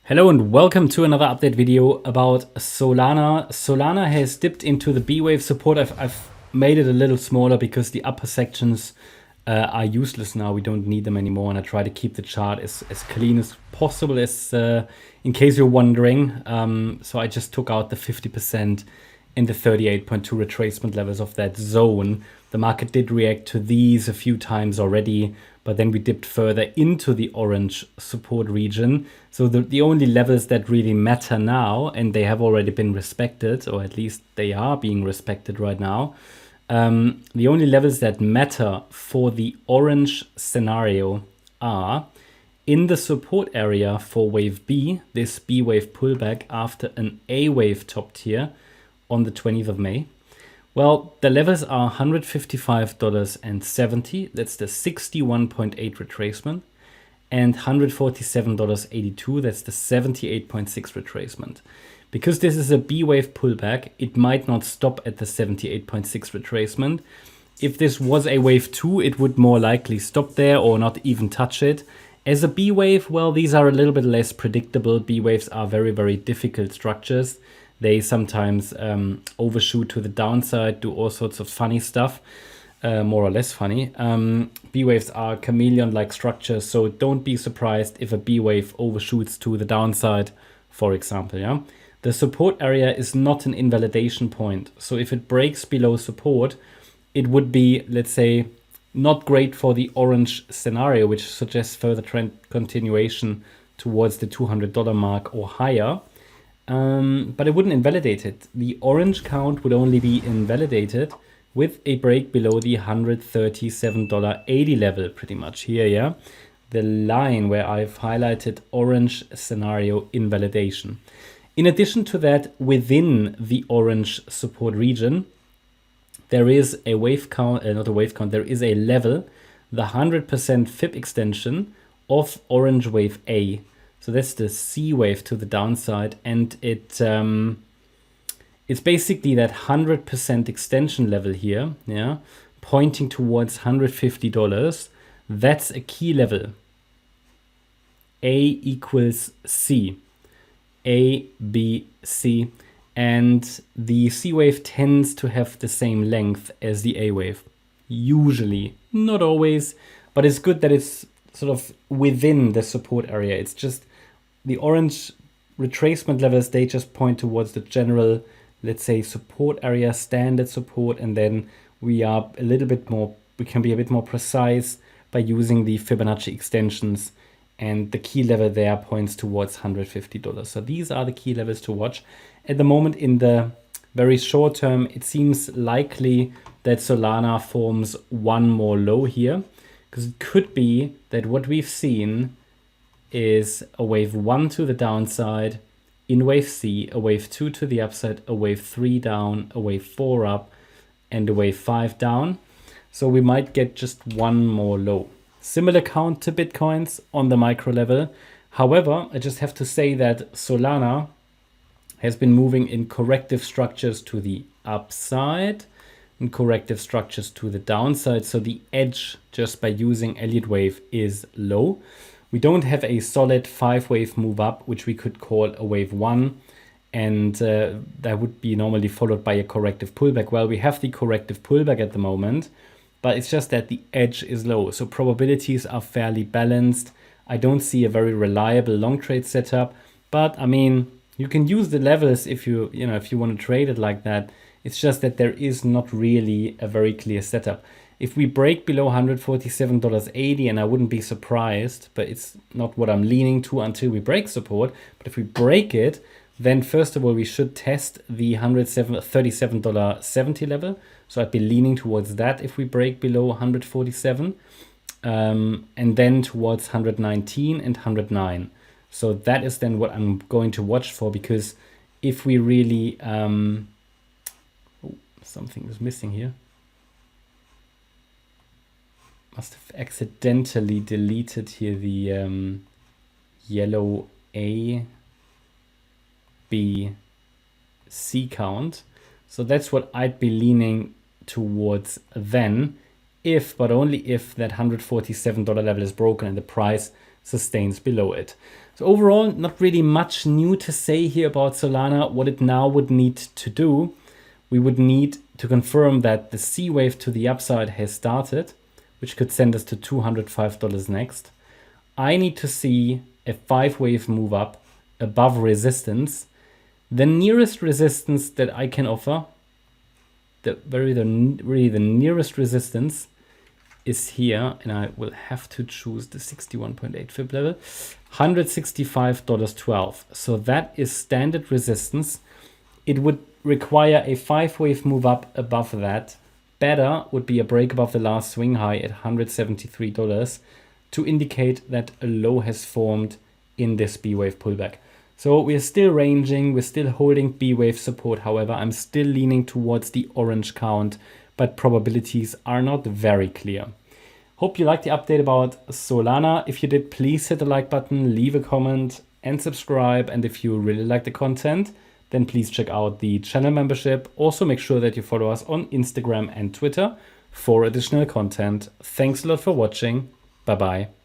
Hello and welcome to another update video about Solana. Solana has dipped into the B wave support. I've made it a little smaller because the upper sections are useless now. We don't need them anymore, and I try to keep the chart as clean as possible, as in case you're wondering. So I just took out the 50% and the 38.2 retracement levels of that zone. The market did react to these a few times already, but then we dipped further into the orange support region. So the only levels that really matter now, and they have already been respected, or at least they are being respected right now. The only levels that matter for the orange scenario are in the support area for wave B, this B wave pullback after an A wave topped here on the 20th of May. Well, the levels are $155.70, that's the 61.8 retracement, and $147.82, that's the 78.6 retracement. Because this is a B wave pullback, it might not stop at the 78.6 retracement. If this was a wave 2, it would more likely stop there or not even touch it. As a B wave, well, these are a little bit less predictable. B waves are very, very difficult structures. They sometimes overshoot to the downside, do all sorts of funny stuff, more or less funny. B waves are chameleon-like structures, so don't be surprised if a B wave overshoots to the downside, for example. Yeah, the support area is not an invalidation point, so if it breaks below support, it would be, let's say, not great for the orange scenario, which suggests further trend continuation towards the $200 mark or higher. But it wouldn't invalidate it. The orange count would only be invalidated with a break below the $137.80 level, pretty much here, yeah? The line where I've highlighted orange scenario invalidation. In addition to that, within the orange support region, there is a wave count, not a wave count, there is a level, the 100% Fib extension of orange wave A. So that's the C wave to the downside, and it's basically that 100% extension level here, yeah, pointing towards $150. That's a key level. A equals C, A, B, C, and the C wave tends to have the same length as the A wave, usually, not always, but it's good that it's sort of within the support area. It's just the orange retracement levels, they just point towards the general, let's say, support area, standard support, and then we are a little bit more, we can be a bit more precise by using the Fibonacci extensions, and the key level there points towards $150. So these are the key levels to watch. At the moment, in the very short term, it seems likely that Solana forms one more low here, because it could be that what we've seen is a wave 1 to the downside, in wave C, a wave 2 to the upside, a wave 3 down, a wave 4 up, and a wave 5 down. So we might get just one more low. Similar count to Bitcoins on the micro level. However, I just have to say that Solana has been moving in corrective structures to the upside and corrective structures to the downside. So the edge just by using Elliott wave is low. We don't have a solid 5-wave move up, which we could call a wave 1, and that would be normally followed by a corrective pullback. Well, we have the corrective pullback at the moment, but it's just that the edge is low. So probabilities are fairly balanced. I don't see a very reliable long trade setup, but I mean, you can use the levels if you want to trade it like that. It's just that there is not really a very clear setup. If we break below $147.80, and I wouldn't be surprised, but it's not what I'm leaning to until we break support. But if we break it, then first of all, we should test the $137.70 level. So I'd be leaning towards that if we break below 147, and then towards 119 and 109. So that is then what I'm going to watch for, because if we really, something is missing here. Must have accidentally deleted here the yellow A, B, C count. So that's what I'd be leaning towards then, if, but only if, that $147 level is broken and the price sustains below it. So overall, not really much new to say here about Solana. What it now would need to do, we would need to confirm that the C wave to the upside has started, which could send us to $205 next. I need to see a 5-wave move up above resistance. The nearest resistance that I can offer, really the nearest resistance is here, and I will have to choose the 61.8 fib level, $165.12. So that is standard resistance. It would require a 5-wave move up above that. Better would be a break above the last swing high at $173 to indicate that a low has formed in this B-wave pullback. So we're still ranging, we're still holding B-wave support. However, I'm still leaning towards the orange count, but probabilities are not very clear. Hope you liked the update about Solana. If you did, please hit the like button, leave a comment and subscribe. And if you really like the content, then please check out the channel membership. Also make sure that you follow us on Instagram and Twitter for additional content. Thanks a lot for watching. Bye-bye.